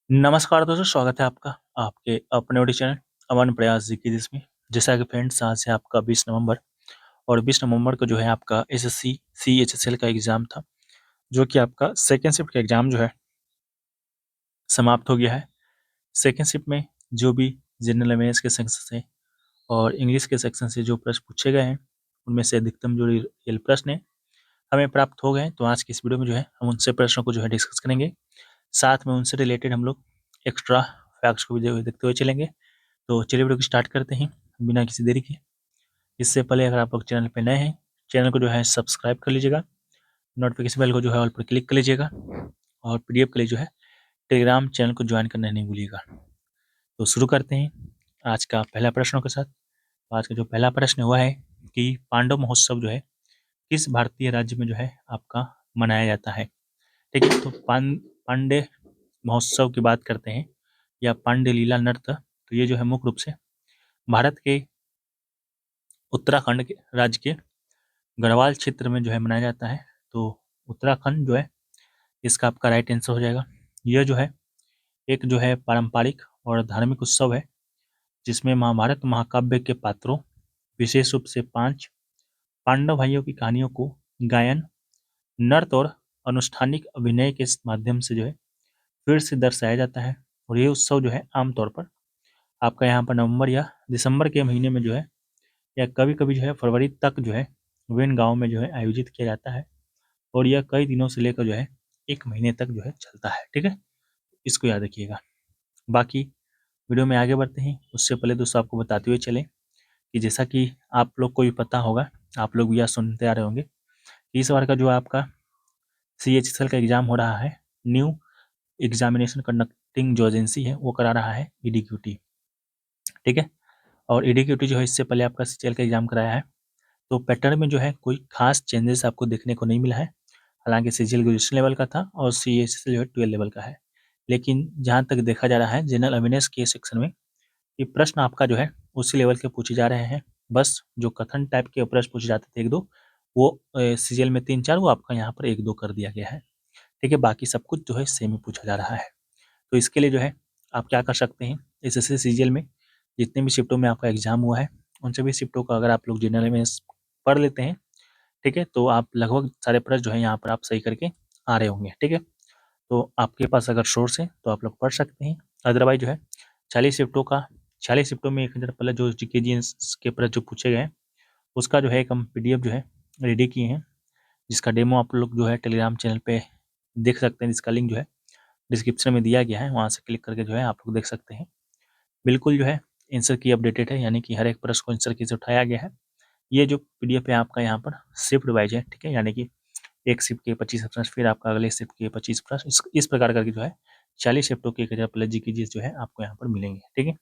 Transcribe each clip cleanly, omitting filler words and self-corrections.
नमस्कार दोस्तों, स्वागत है आपका आपके अपने यूट्यूब चैनल अमन प्रयास जी की जिसमें। जैसा कि फ्रेंड्स, आज से आपका 20 नवंबर और 20 नवंबर को जो है आपका एसएससी सीएचएसएल का एग्जाम था, जो कि आपका सेकेंड शिफ्ट का एग्जाम जो है समाप्त हो गया है। सेकेंड शिफ्ट में जो भी जनरल अवेयरनेस के सेक्शन से और इंग्लिश के सेक्शन से जो प्रश्न पूछे गए हैं, उनमें से अधिकतम जो रियल प्रश्न है हमें प्राप्त हो गए हैं। तो आज की इस वीडियो में जो है हम उनसे प्रश्नों को जो है डिस्कस करेंगे, साथ में उनसे रिलेटेड हम लोग एक्स्ट्रा फैक्ट्स को भी देखते हुए चलेंगे। तो चलिए वीडियो को स्टार्ट करते हैं बिना किसी देरी के। इससे पहले अगर आप लोग चैनल पे नए हैं, चैनल को जो है सब्सक्राइब कर लीजिएगा, नोटिफिकेशन बेल को जो है ऑल पर क्लिक कर लीजिएगा और पीडीएफ के लिए जो है टेलीग्राम चैनल को ज्वाइन करना नहीं भूलिएगा। तो शुरू करते हैं आज का पहला प्रश्नों के साथ। आज का जो पहला प्रश्न हुआ है कि पांडव महोत्सव जो है किस भारतीय राज्य में जो है आपका मनाया जाता है। ठीक है, तो पांडे महोत्सव की बात करते हैं या पांडे लीला नृत्य, तो ये जो है मुख्य रूप से भारत के उत्तराखंड के राज्य के गढ़वाल क्षेत्र में जो है मनाया जाता है। तो उत्तराखंड जो है इसका आपका राइट आंसर हो जाएगा। यह जो है एक जो है पारंपरिक और धार्मिक उत्सव है, जिसमें महाभारत महाकाव्य के पात्रों, विशेष रूप से 5 पांडव भाइयों की कहानियों को गायन, नृत्य और अनुष्ठानिक अभिनय के माध्यम से जो है फिर से दर्शाया जाता है। और ये उत्सव जो है आमतौर पर आपका यहाँ पर नवंबर या दिसंबर के महीने में जो है, या कभी-कभी जो है फरवरी तक जो है विभिन्न गाँव में जो है आयोजित किया जाता है। और यह कई दिनों से लेकर जो है 1 महीने तक जो है चलता है। ठीक है? इसको याद रखिएगा। बाकी वीडियो में आगे बढ़ते हैं, उससे पहले दोस्तों आपको बताते हुए चलें कि जैसा कि आप लोग को भी पता होगा, आप लोग भी यह सुनते आ रहे होंगे कि इस बार का जो आपका सीएचएसएल का एग्ज़ाम हो रहा है, न्यू एग्ज़ामिनेशन कंडक्टिंग जो एजेंसी है, वो करा रहा है ईडीक्यूटी। ठीक है? और ईडीक्यूटी जो है इससे पहले आपका सीजीएल का एग्ज़ाम कराया है। तो पैटर्न में जो है कोई खास चेंजेस आपको देखने को नहीं मिला है। हालांकि सीजीएल ग्रेजुएशन लेवल का था और सीएचएसएल जो है 12 लेवल का है। लेकिन जहाँ तक देखा जा रहा है जनरल अवेयरनेस के सेक्शन में, ये प्रश्न आपका जो है उसी लेवल के पूछे जा रहे हैं। बस जो कथन टाइप के प्रश्न पूछे जाते थे 1-2, वो सीजीएल में 3-4, वो आपका यहाँ पर 1-2 कर दिया गया है। ठीक है, बाकी सब कुछ जो है सेम ही पूछा जा रहा है। तो इसके लिए जो है आप क्या कर सकते हैं, एसएससी सीजीएल में जितने भी शिफ्टों में आपका एग्जाम हुआ है, उन सभी शिफ्टों का अगर आप लोग जनरल अवेयरनेस पढ़ लेते हैं, ठीक है, तो आप लगभग सारे प्रश्न जो है यहाँ पर आप सही करके आ रहे होंगे। ठीक है, तो आपके पास अगर सोर्स है तो आप लोग पढ़ सकते हैं। अदरवाइज जो है 40 शिफ्टों का 40 शिफ्टों में 1000 पहले जो जीके जीएस के प्रश्न जो पूछे गए हैं, उसका जो है एक हम पीडीएफ जो है रेडी किए हैं, जिसका डेमो आप लोग जो है टेलीग्राम चैनल पे देख सकते हैं, जिसका लिंक जो है डिस्क्रिप्शन में दिया गया है, वहाँ से क्लिक करके जो है आप लोग देख सकते हैं। बिल्कुल जो है आंसर की अपडेटेड है, यानी कि हर एक प्रश्न को आंसर की से उठाया गया है। ये जो पीडीएफ है आपका यहाँ पर शिफ्ट वाइज है। ठीक है, यानी कि एक शिफ्ट के 25 प्रश्न, फिर आपका अगले शिफ्ट के 25 प्रश्न, इस प्रकार करके जो है 40 शिफ्टों के 1000 प्लस जीके जीएस जो है आपको यहाँ पर मिलेंगे। ठीक है,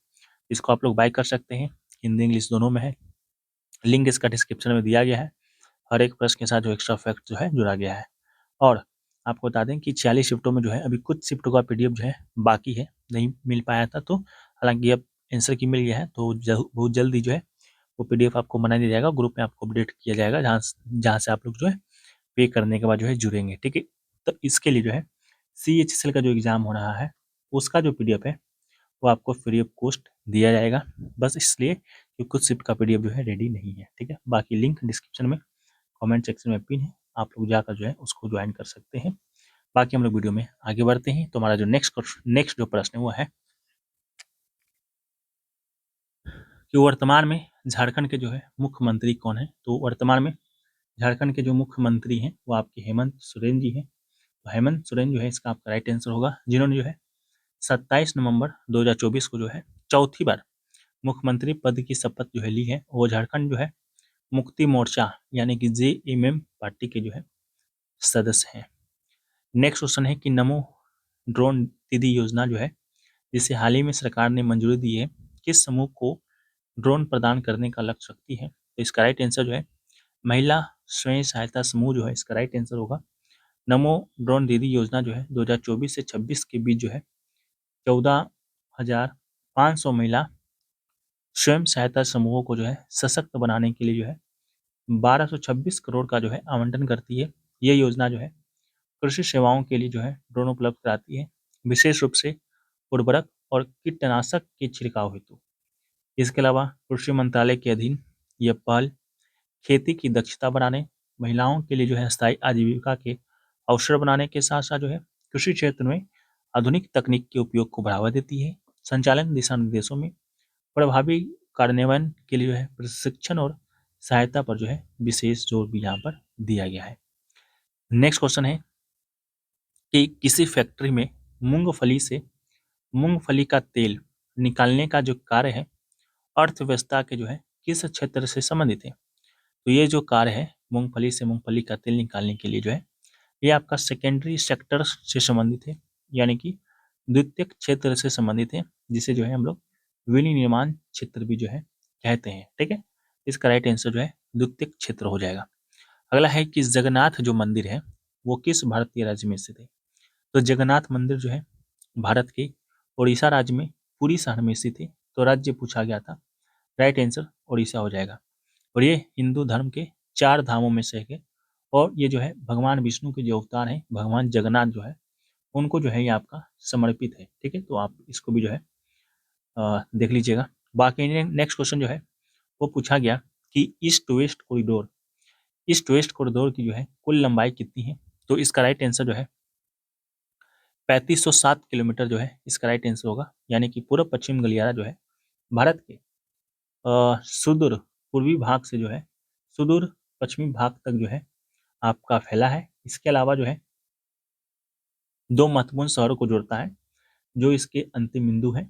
इसको आप लोग बाय कर सकते हैं, हिंदी इंग्लिश दोनों में है। लिंक इसका डिस्क्रिप्शन में दिया गया है। हर एक प्रश्न के साथ जो एक्स्ट्रा फैक्ट जो है जुड़ा गया है। और आपको बता दें कि 40 शिफ्टों में जो है अभी कुछ शिफ्टों का पीडीएफ जो है बाकी है, नहीं मिल पाया था। तो हालांकि अब आंसर की मिल गया है, तो बहुत जल्दी जो है वो पीडीएफ आपको बना दिया जाएगा, ग्रुप में आपको अपडेट किया जाएगा, जहाँ जहाँ से आप लोग जो है पे करने के बाद जो है जुड़ेंगे। ठीक है, तो इसके लिए जो है सीएचएसएल का जो एग्ज़ाम हो रहा है, उसका जो पीडीएफ है वो आपको फ्री ऑफ कॉस्ट दिया जाएगा, बस इसलिए कि कुछ शिफ्ट का पीडीएफ जो है रेडी नहीं है। ठीक है, बाकी लिंक डिस्क्रिप्शन में कमेंट सेक्शन में पिन है, आप लोग जाकर जो है उसको ज्वाइन कर सकते हैं। बाकी हम लोग वीडियो में आगे बढ़ते हैं। तो हमारा जो नेक्स्ट जो प्रश्न है वो है कि वर्तमान में झारखंड के जो है मुख्यमंत्री कौन है। तो वर्तमान में झारखंड के जो मुख्यमंत्री हैं वो आपके हेमंत सोरेन जी हैं। तो हेमंत सोरेन जो है इसका आपका राइट आंसर होगा, जिन्होंने जो है 27 नवंबर 2024 को जो है चौथी बार मुख्यमंत्री पद की शपथ जो है ली है। वो झारखंड जो है मुक्ति मोर्चा यानी कि जेएमएम पार्टी के जो है सदस्य हैं। नेक्स्ट क्वेश्चन है कि नमो ड्रोन दीदी योजना जो है, जिसे हाल ही में सरकार ने मंजूरी दी है, किस समूह को ड्रोन प्रदान करने का लक्ष्य रखती है। तो इसका राइट आंसर जो है महिला स्वयं सहायता समूह जो है इसका राइट आंसर होगा। नमो ड्रोन दीदी योजना जो है 2024 से 26 के बीच जो है 14,500 महिला स्वयं सहायता समूहों को जो है सशक्त बनाने के लिए जो है 1226 करोड़ का जो है आवंटन करती है। ये योजना जो है कृषि सेवाओं के लिए जो है ड्रोन उपलब्ध कराती है, विशेष रूप से उर्वरक और कीटनाशक के छिड़काव हेतु। इसके अलावा कृषि मंत्रालय के अधीन यह पहल खेती की दक्षता बढ़ाने, महिलाओं के लिए जो है स्थायी आजीविका के अवसर बनाने के साथ साथ जो है कृषि क्षेत्र में आधुनिक तकनीक के उपयोग को बढ़ावा देती है। संचालन दिशा निर्देशों में प्रभावी कार्यान्वयन के लिए जो है प्रशिक्षण और सहायता पर जो है विशेष जोर भी यहाँ पर दिया गया है। नेक्स्ट क्वेश्चन है कि किसी फैक्ट्री में मूंगफली से मूंगफली का तेल निकालने का जो कार्य है अर्थव्यवस्था के जो है किस क्षेत्र से संबंधित है। तो ये जो कार्य है मूंगफली से मूंगफली का तेल निकालने के लिए जो है ये आपका सेकेंडरी सेक्टर से संबंधित है, यानी कि द्वितीयक क्षेत्र से संबंधित है, जिसे जो है हम लोग विनिर्माण क्षेत्र भी जो है कहते हैं। ठीक है, इसका राइट आंसर जो है द्वितीयक क्षेत्र हो जाएगा। अगला है कि जगन्नाथ जो मंदिर है वो किस भारतीय राज्य में स्थित है। तो जगन्नाथ मंदिर जो है भारत के उड़ीसा राज्य में पुरी शहर में स्थित है। तो राज्य पूछा गया था, राइट आंसर उड़ीसा हो जाएगा। और ये हिंदू धर्म के 4 धामों में से एक है और ये जो है भगवान विष्णु के जो अवतार हैं भगवान जगन्नाथ जो है उनको जो है ये आपका समर्पित है। ठीक है, तो आप इसको भी जो है देख लीजिएगा। बाकी नेक्स्ट क्वेश्चन जो है वो पूछा गया कि ईस्ट वेस्ट कॉरिडोर की जो है कुल लंबाई कितनी है। तो इसका राइट आंसर जो है 3507 किलोमीटर जो है इसका राइट आंसर होगा, यानी कि पूर्व पश्चिम गलियारा जो है भारत के सुदूर पूर्वी भाग से जो है सुदूर पश्चिमी भाग तक जो है आपका फैला है। इसके अलावा जो है 2 महत्वपूर्ण शहरों को जोड़ता है जो इसके अंतिम बिंदु है।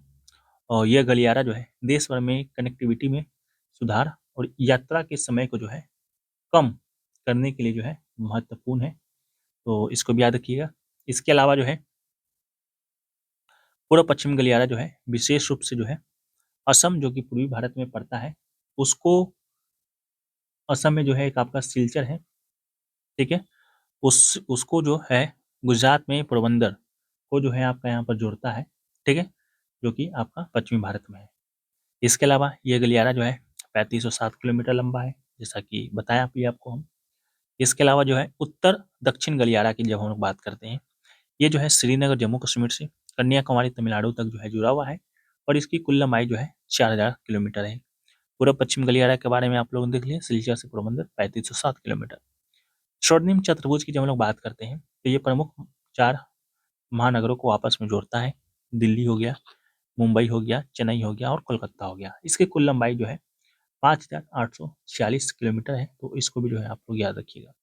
और यह गलियारा जो है देश भर में कनेक्टिविटी में सुधार और यात्रा के समय को जो है कम करने के लिए जो है महत्वपूर्ण है, तो इसको भी याद रखिएगा। इसके अलावा जो है पूर्व पश्चिम गलियारा जो है विशेष रूप से जो है असम जो कि पूर्वी भारत में पड़ता है उसको, असम में जो है एक आपका सिलचर है। ठीक है, उसको जो है गुजरात में पोरबंदर को जो है आपका यहाँ पर जोड़ता है। ठीक है, जो कि आपका पश्चिमी भारत में है। इसके अलावा ये गलियारा जो है 3507 किलोमीटर लंबा है, जैसा कि बताया भी आपको हम। इसके अलावा जो है उत्तर दक्षिण गलियारा की जब हम लोग बात करते हैं, ये जो है श्रीनगर जम्मू कश्मीर से कन्याकुमारी तमिलनाडु तक जो है जुड़ा हुआ है और इसकी कुल लंबाई जो है 4000 किलोमीटर है। पूर्व पश्चिम गलियारा के बारे में आप लोगों ने देख लिया, सिलचर से पोरबंदर 3507 किलोमीटर। स्वर्णिम चतुर्भुज की जब हम लोग बात करते हैं तो ये प्रमुख 4 महानगरों को आपस में जोड़ता है। दिल्ली हो गया, मुंबई हो गया, चेन्नई हो गया और कोलकाता हो गया। इसकी कुल लंबाई जो है 5846 किलोमीटर है, तो इसको भी जो है आप लोग याद रखिएगा।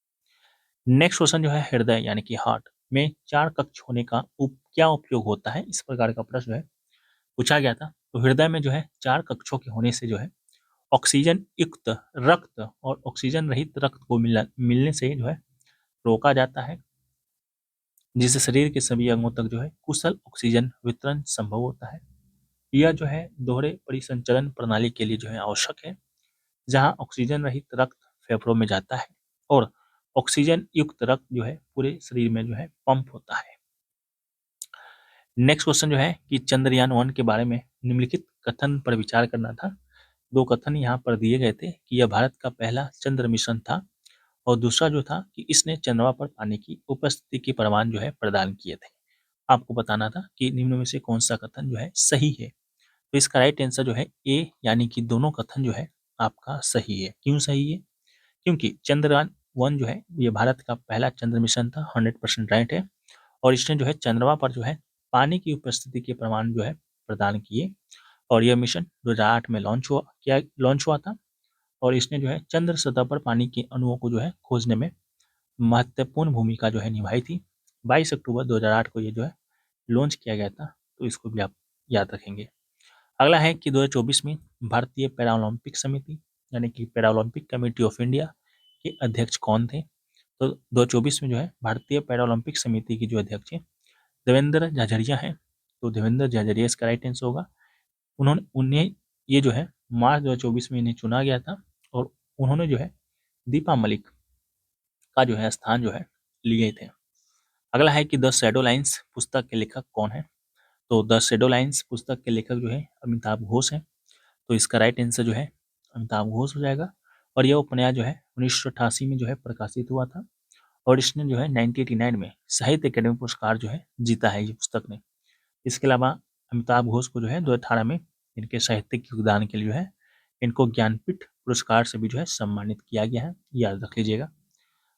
नेक्स्ट क्वेश्चन जो है हृदय यानी कि हार्ट में 4 कक्ष होने का क्या उपयोग होता है, इस प्रकार का प्रश्न जो है पूछा गया था। तो हृदय में जो है 4 कक्षों के होने से जो है ऑक्सीजन युक्त रक्त और ऑक्सीजन रहित रक्त को मिलने से जो है रोका जाता है, जिससे शरीर के सभी अंगों तक जो है कुशल ऑक्सीजन वितरण संभव होता है। यह जो है दोहरे परिसंचरण प्रणाली के लिए जो है आवश्यक है, जहां ऑक्सीजन रहित रक्त फेफड़ों में जाता है और ऑक्सीजन युक्त रक्त जो है पूरे शरीर में जो है पंप होता है। नेक्स्ट क्वेश्चन जो है कि चंद्रयान 1 के बारे में निम्नलिखित कथन पर विचार करना था। 2 कथन यहाँ पर दिए गए थे कि यह भारत का पहला चंद्र मिशन था और दूसरा जो था कि इसने चंद्रमा पर पानी की उपस्थिति के प्रमाण जो है प्रदान किए थे। आपको बताना था कि निम्न में से कौन सा कथन जो है सही है। तो इसका राइट आंसर जो है ए, यानी कि दोनों कथन जो है आपका सही है। क्यों सही है? क्योंकि चंद्रयान 1 जो है ये भारत का पहला चंद्र मिशन था, 100% राइट है। और इसने जो है चंद्रमा पर जो है पानी की उपस्थिति के प्रमाण जो है प्रदान किए और यह मिशन 2008 में लॉन्च हुआ था और इसने जो है चंद्र सतह पर पानी के अणुओं को जो है खोजने में महत्वपूर्ण भूमिका जो है निभाई थी। 22 अक्टूबर 2008 को ये जो है लॉन्च किया गया था, तो इसको भी आप याद रखेंगे। अगला है कि 2024 में भारतीय पैरालंपिक समिति यानी कि पैरालंपिक कमेटी ऑफ इंडिया के अध्यक्ष कौन थे। तो 2024 में जो है भारतीय पैरालंपिक समिति की जो अध्यक्ष है देवेंद्र झाझड़िया हैं। तो देवेंद्र झाझड़िया इसका राइट आंसर होगा। उन्हें ये जो है मार्च 2024 में इन्हें चुना गया था और उन्होंने जो है दीपा मलिक का जो है स्थान जो है लिए थे। अगला है कि द शैडो लाइन्स पुस्तक के लेखक कौन है। तो द शैडो लाइन्स पुस्तक के लेखक जो है अमिताभ घोष हैं। तो इसका राइट आंसर जो है अमिताभ घोष हो जाएगा और यह उपन्यास जो है 1988 में जो है प्रकाशित हुआ था और इसने जो है 1989 में साहित्य अकेडमी पुरस्कार जो है जीता है ये पुस्तक ने। इसके अलावा अमिताभ घोष को जो है 2018 में इनके साहित्यिक योगदान के लिए जो है इनको ज्ञानपीठ पुरस्कार से भी जो है सम्मानित किया गया है, याद रख लीजिएगा।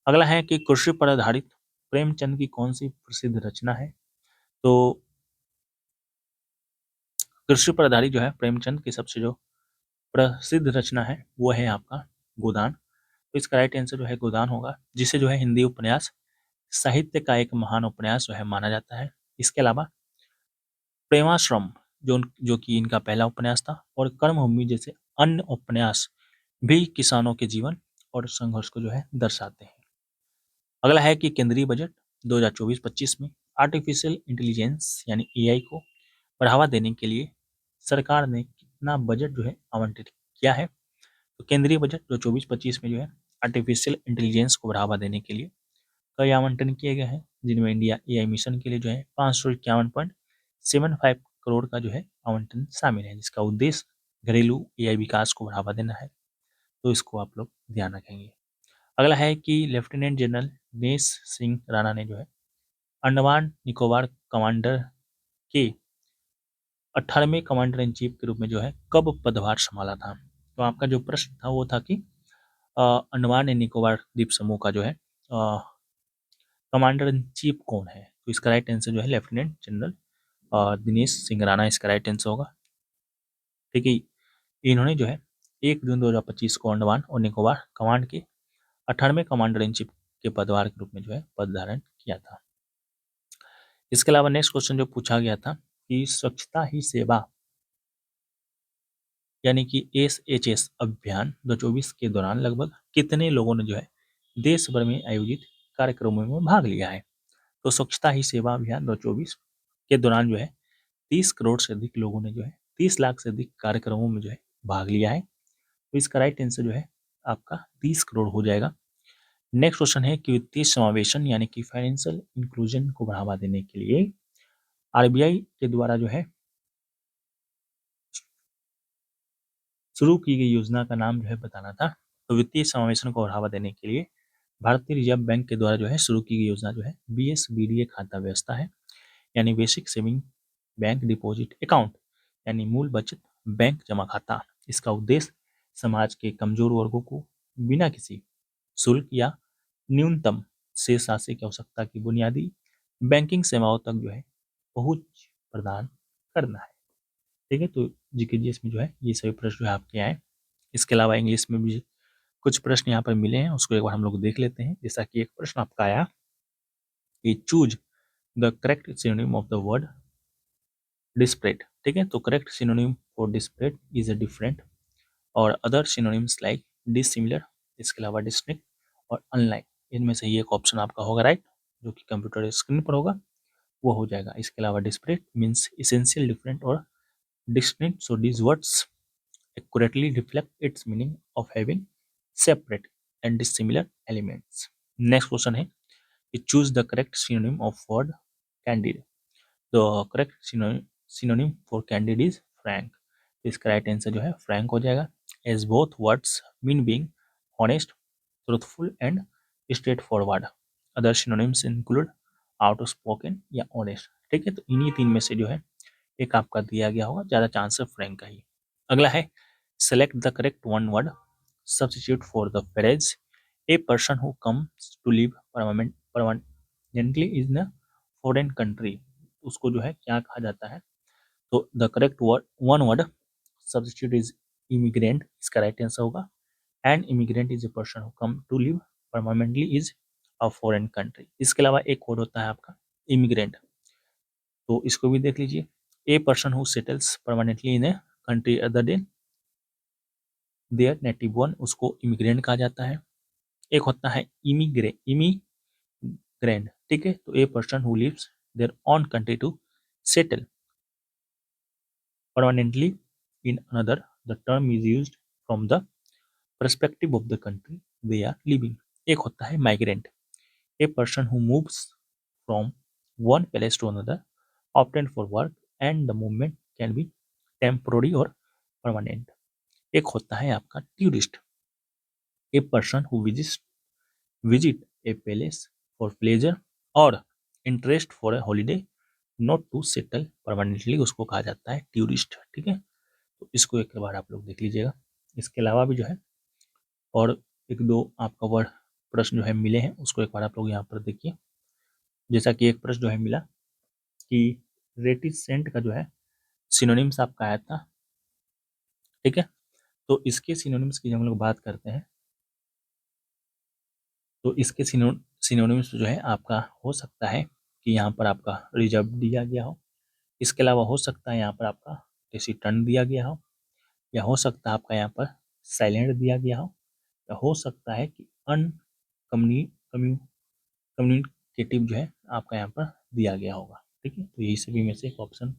अगला है कि कृषि पर आधारित प्रेमचंद की कौन सी प्रसिद्ध रचना है। तो कृषि पर आधारित जो है प्रेमचंद की सबसे जो प्रसिद्ध रचना है वो है आपका गोदान। तो इसका राइट आंसर जो है गोदान होगा, जिसे जो है हिंदी उपन्यास साहित्य का एक महान उपन्यास जो है माना जाता है। इसके अलावा प्रेमाश्रम जो कि इनका पहला उपन्यास था, और कर्मभूमि जैसे अन्य उपन्यास भी किसानों के जीवन और संघर्ष को जो है दर्शाते हैं। अगला है कि केंद्रीय बजट 2024-25 में आर्टिफिशियल इंटेलिजेंस यानी एआई को बढ़ावा देने के लिए सरकार ने कितना बजट जो है आवंटित किया है। तो केंद्रीय बजट जो 24-25 में जो है आर्टिफिशियल इंटेलिजेंस को बढ़ावा देने के लिए कई आवंटन किए गए हैं, जिनमें इंडिया एआई मिशन के लिए जो है 551.75 करोड़ का जो है आवंटन शामिल है, जिसका उद्देश्य घरेलू एआई विकास को बढ़ावा देना है। तो इसको आप लोग ध्यान रखेंगे। अगला है कि लेफ्टिनेंट जनरल दिनेश सिंह राणा ने जो है अंडमान निकोबार कमांडर के 18वें कमांडर इन चीफ के रूप में जो है कब पदभार संभाला था। तो आपका जो प्रश्न था वो था कि अंडमान एंड निकोबार द्वीप समूह का जो है कमांडर इन चीफ कौन है। तो इसका राइट आंसर जो है लेफ्टिनेंट जनरल दिनेश सिंह राणा इसका राइट आंसर होगा। ठीक है, इन्होंने जो है 1 जून 2025 को अंडमान और निकोबार कमांड के 18वें कमांडर इन चीफ के पदभार के रूप में जो है पद धारण किया था। इसके अलावा नेक्स्ट क्वेश्चन जो पूछा गया था कि स्वच्छता ही सेवा यानी कि SHS अभियान 2024 के दौरान लगभग कितने लोगों ने जो है देश भर में आयोजित कार्यक्रमों में भाग लिया है। तो स्वच्छता ही सेवा अभियान 2024 के दौरान जो है 30 करोड़ से अधिक लोगों ने जो है 30 लाख से अधिक कार्यक्रमों में जो है भाग लिया है। तो इसका राइट आंसर जो है आपका 30 करोड़ हो जाएगा। नेक्स्ट क्वेश्चन है कि वित्तीय समावेशन यानी कि फाइनेंशियल इंक्लूजन को बढ़ावा देने के लिए आरबीआई के द्वारा जो है शुरू की गई योजना का नाम जो है बताना था। तो वित्तीय समावेशन को बढ़ावा देने के लिए भारतीय रिजर्व बैंक के द्वारा जो है शुरू की गई योजना जो है BSBDA खाता व्यवस्था है, यानी basic saving bank deposit account यानी मूल बचत बैंक जमा खाता। इसका उद्देश्य समाज के कमजोर वर्गों को बिना किसी शुल्क या न्यूनतम शेष राशि की आवश्यकता की बुनियादी बैंकिंग सेवाओं तक जो है पहुंच प्रदान करना है। ठीक है, तो जीके में जो है ये सभी प्रश्न जो है आपके आए। इसके अलावा इंग्लिश में भी कुछ प्रश्न यहाँ पर मिले हैं, उसको एक बार हम लोग देख लेते हैं। जैसा कि एक प्रश्न आपका आया कि choose the correct synonym of the word desperate. ठीक है, तो correct synonym for desperate is a different और अदर सिनोनिम्स लाइक डिसिमिलर, इसके अलावा डिस्टिंक्ट और अनलाइक, इनमें से ही एक ऑप्शन आपका होगा राइट, जो कि कंप्यूटर स्क्रीन पर होगा वो हो जाएगा। इसके अलावा डिस्परेट मीन्स इसेंशियल डिफरेंट और distinct, so these words accurately reflect its meaning of having separate and dissimilar elements. Next question है कि choose the correct synonym of word candid. The correct synonym for candid is frank. तो इसका right answer जो है frank हो जाएगा, as both words mean being honest, truthful and straightforward. Other synonyms include outspoken या honest। ठीक है, तो इन्हीं तीन में से जो है एक आपका दिया गया होगा, ज्यादा चांस है फ्रैंक का ही। अगला है select the correct one word substitute for the phrase a person who comes to live permanently in a foreign country. उसको जो है क्या कहा जाता है। तो the correct word one word substitute is immigrant, इसका राइट आंसर होगा। And immigrant is a person who come to live permanently is a foreign country. इसके अलावा एक वर्ड होता है आपका इमिग्रेंट, तो इसको भी देख लीजिए। ए person who settles permanently in a country other than there native one, उसको इमिग्रेंट कहा जाता है। एक होता है इमिग्रेंट, ठीक है, तो a person who lives their own country to settle permanently in another, the term is used from the perspective of the country they are living. एक होता है migrant, a person who moves from one place to another often for work and the movement can be temporary or permanent. एक होता है आपका tourist, a person who visit a place for pleasure or interest for A holiday not to settle permanently, उसको कहा जाता है tourist. ठीक है, तो इसको एक बार आप लोग देख लीजिएगा। इसके अलावा भी जो है और एक दो आपका वर्ड प्रश्न जो है मिले हैं, उसको एक बार आप लोग यहाँ पर देखिए। जैसा कि एक प्रश्न जो है मिला कि रेटिसेंट का जो है सिनोनिम्स आपका आया था। ठीक है, तो इसके सिनोनिम्स की जब हम लोग बात करते हैं तो इसके सिनोनिम्स जो है आपका हो सकता है कि यहाँ पर आपका रिजर्व दिया गया हो, इसके अलावा हो सकता है यहाँ पर आपका टेसिटन दिया गया हो, या हो सकता है आपका यहाँ पर साइलेंट दिया गया हो, या हो सकता है कि कम्युनिकेटिव जो है आपका यहाँ पर दिया गया होगा। ठीक है, तो यही सभी में से एक ऑप्शन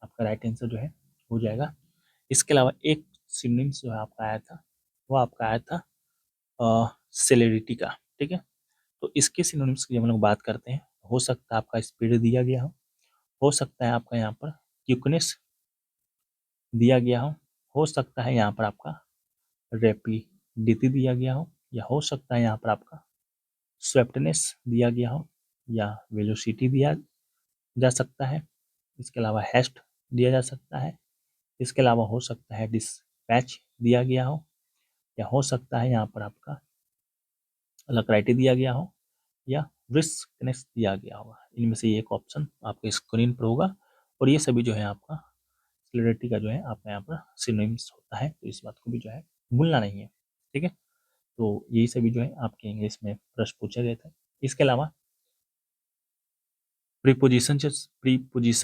आपका राइट आंसर जो है हो जाएगा। इसके अलावा एक सिनोनिम्स जो है आपका आया था, वो आपका आया था सेलेरिटी का। ठीक है, तो इसके सिनोनिम्स की जब हम लोग बात करते हैं, हो सकता है आपका स्पीड दिया गया हो सकता है आपका यहाँ पर क्विकनेस दिया गया हो सकता है यहाँ पर आपका रैपिडिटी दिया गया हो, या हो सकता है यहाँ पर आपका स्वेप्टनेस दिया गया हो, या वेलोसिटी दिया जा सकता है। इसके अलावा हैस्ट दिया जा सकता है। इसके अलावा हो सकता है डिस्पैच दिया गया हो, या हो सकता है यहाँ पर आपका अलक्राइटी दिया गया हो, या रिस्कनेस दिया गया होगा। इनमें से एक ऑप्शन आपके स्क्रीन पर होगा, और ये सभी जो है आपका सेलेरिटी का जो है आपका यहाँ पर सिनोनिम्स होता है, तो इस बात को भी जो है भूलना नहीं है। ठीक है, तो यही सभी जो है आपके इंग्लिश में प्रश्न पूछे गए थे। इसके अलावा प्रीपोजिशन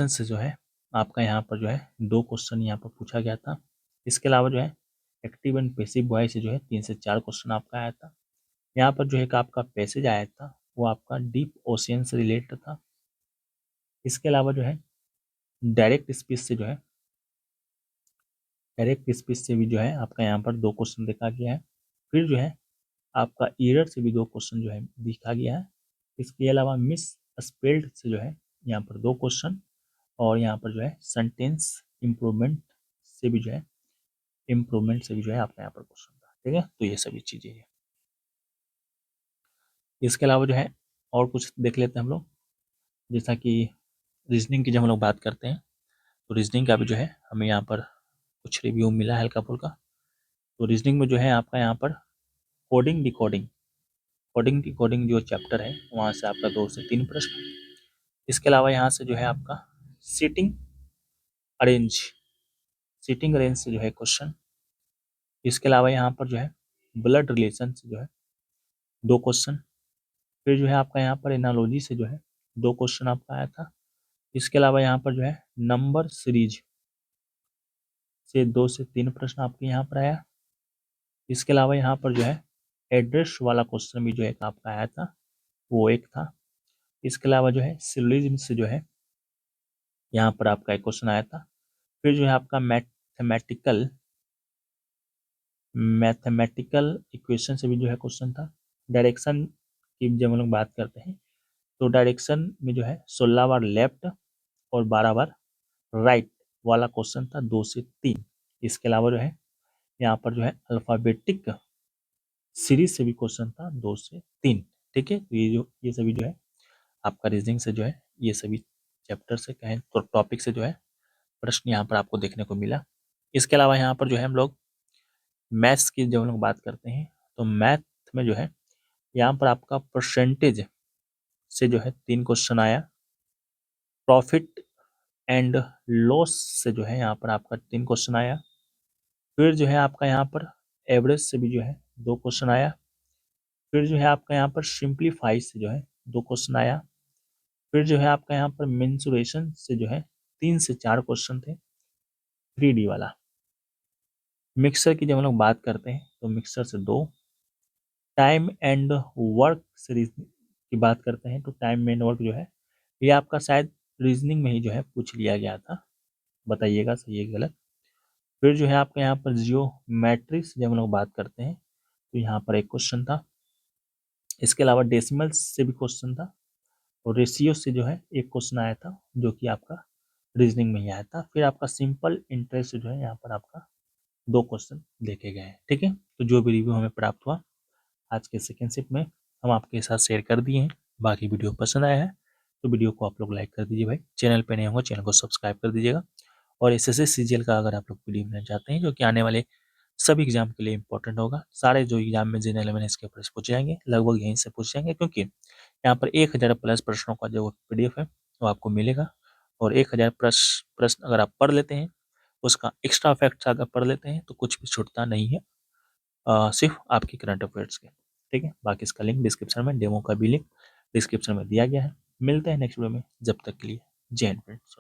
से जो है आपका यहाँ पर जो है 2 क्वेश्चन यहाँ पर पूछा गया था। इसके अलावा जो है एक्टिव एंड पैसिव वॉइस से जो है 3 से 4 क्वेश्चन आपका आया था। यहाँ पर जो है आपका पैसेज आया था, वो आपका डीप ओशियन से रिलेटेड था। इसके अलावा जो है डायरेक्ट स्पीच से जो है डायरेक्ट स्पीच से भी जो है आपका यहाँ पर 2 क्वेश्चन देखा गया है। फिर जो है आपका ईरर से भी 2 क्वेश्चन जो है देखा गया है। इसके अलावा मिस स्पेल्ड से जो है यहाँ पर 2 क्वेश्चन, और यहाँ पर जो है सेंटेंस इम्प्रूवमेंट से भी जो है आपका यहाँ पर क्वेश्चन था। ठीक है, तो ये सभी चीज़ें हैं। इसके अलावा जो है और कुछ देख लेते हैं हम लोग। जैसा कि रीजनिंग की जब हम लोग बात करते हैं, तो रीजनिंग का भी जो है हमें यहाँ पर कुछ रिव्यू मिला है हल्का फुल्का। तो रीजनिंग में जो है आपका यहाँ पर कोडिंग डिकोडिंग जो चैप्टर है, वहाँ से आपका 2 से 3 प्रश्न। इसके अलावा यहाँ से जो है आपका सीटिंग अरेंज से जो है क्वेश्चन। इसके अलावा यहाँ पर जो है ब्लड रिलेशन से जो है 2 क्वेश्चन। फिर जो है आपका यहाँ पर एनालॉजी से जो है 2 क्वेश्चन आपका आया था। इसके अलावा यहाँ पर जो है नंबर सीरीज से 2 से 3 प्रश्न आपके यहाँ पर आया। इसके अलावा यहाँ पर जो है एड्रेस वाला क्वेश्चन भी जो है आपका आया था, वो एक था। इसके अलावा जो है सिलोजिज्म से जो है यहाँ पर आपका एक क्वेश्चन आया था। फिर जो है आपका मैथमेटिकल इक्वेशन से भी जो है क्वेश्चन था। डायरेक्शन की जब हम लोग बात करते हैं, तो डायरेक्शन में जो है 16 बार लेफ्ट और 12 बार राइट वाला क्वेश्चन था, 2 से 3। इसके अलावा जो है यहाँ पर जो है अल्फ़ाबेटिक सीरीज से भी क्वेश्चन था, 2 से 3। ठीक है, तो ये सभी जो है आपका रीजनिंग से जो है ये सभी चैप्टर से कहें तो टॉपिक से जो है प्रश्न यहाँ पर आपको देखने को मिला। इसके अलावा यहाँ पर जो है हम लोग मैथ्स की जब हम लोग बात करते हैं, तो मैथ में जो है यहाँ पर आपका परसेंटेज से जो है 3 क्वेश्चन आया। प्रॉफिट एंड लॉस से जो है यहाँ पर आपका 3 क्वेश्चन आया। फिर जो है आपका यहाँ पर एवरेज से भी जो है 2 क्वेश्चन आया। फिर जो है आपका यहाँ पर सिंप्लीफाई से जो है 2 क्वेश्चन आया। फिर जो है आपका यहाँ पर मेंसुरेशन से जो है 3 से 4 क्वेश्चन थे, 3D वाला। मिक्सर की जब हम लोग बात करते हैं, तो मिक्सर से 2। टाइम एंड वर्क सीरीज की बात करते हैं, तो टाइम एंड वर्क जो है ये आपका शायद रीजनिंग में ही जो है पूछ लिया गया था, बताइएगा सही है गलत। फिर जो है आपका यहाँ पर जियोमेट्री से जब हम लोग बात करते हैं, तो यहाँ पर एक क्वेश्चन था। इसके अलावा डेसिमल से भी क्वेश्चन था, और रेशियो से जो है एक क्वेश्चन आया था, जो कि आपका रीजनिंग में ही आया था। फिर आपका सिंपल इंटरेस्ट जो है यहाँ पर आपका 2 क्वेश्चन देखे गए हैं। ठीक है, तो जो भी रिव्यू हमें प्राप्त हुआ आज के सेकेंड शिफ्ट में हम आपके साथ शेयर कर दिए हैं। बाकी वीडियो पसंद आया है तो वीडियो को आप लोग लाइक कर दीजिए भाई। चैनल पे नए होंगे चैनल को सब्सक्राइब कर दीजिएगा। और एसएससी सीजीएल का अगर आप लोग पीडीएफ लेना चाहते हैं जो कि आने वाले सभी एग्जाम के लिए इंपॉर्टेंट होगा, सारे जो एग्जाम में जनरल अवेयरनेस के प्रश्न पूछे जाएंगे लगभग यहीं से पूछे जाएंगे, क्योंकि यहाँ पर 1000 प्लस प्रश्नों का जो पीडीएफ है वो आपको मिलेगा। और 1000 प्रश्न अगर आप पढ़ लेते हैं, उसका एक्स्ट्रा फैक्ट्स अगर पढ़ लेते हैं तो कुछ भी छूटता नहीं है, सिर्फ आपकी करंट अफेयर्स के। ठीक है, बाकी इसका लिंक डिस्क्रिप्शन में, डेमो का भी लिंक डिस्क्रिप्शन में दिया गया है। मिलते हैं नेक्स्ट वीडियो में, जब तक के लिए जय हिंद फ्रेंड्स।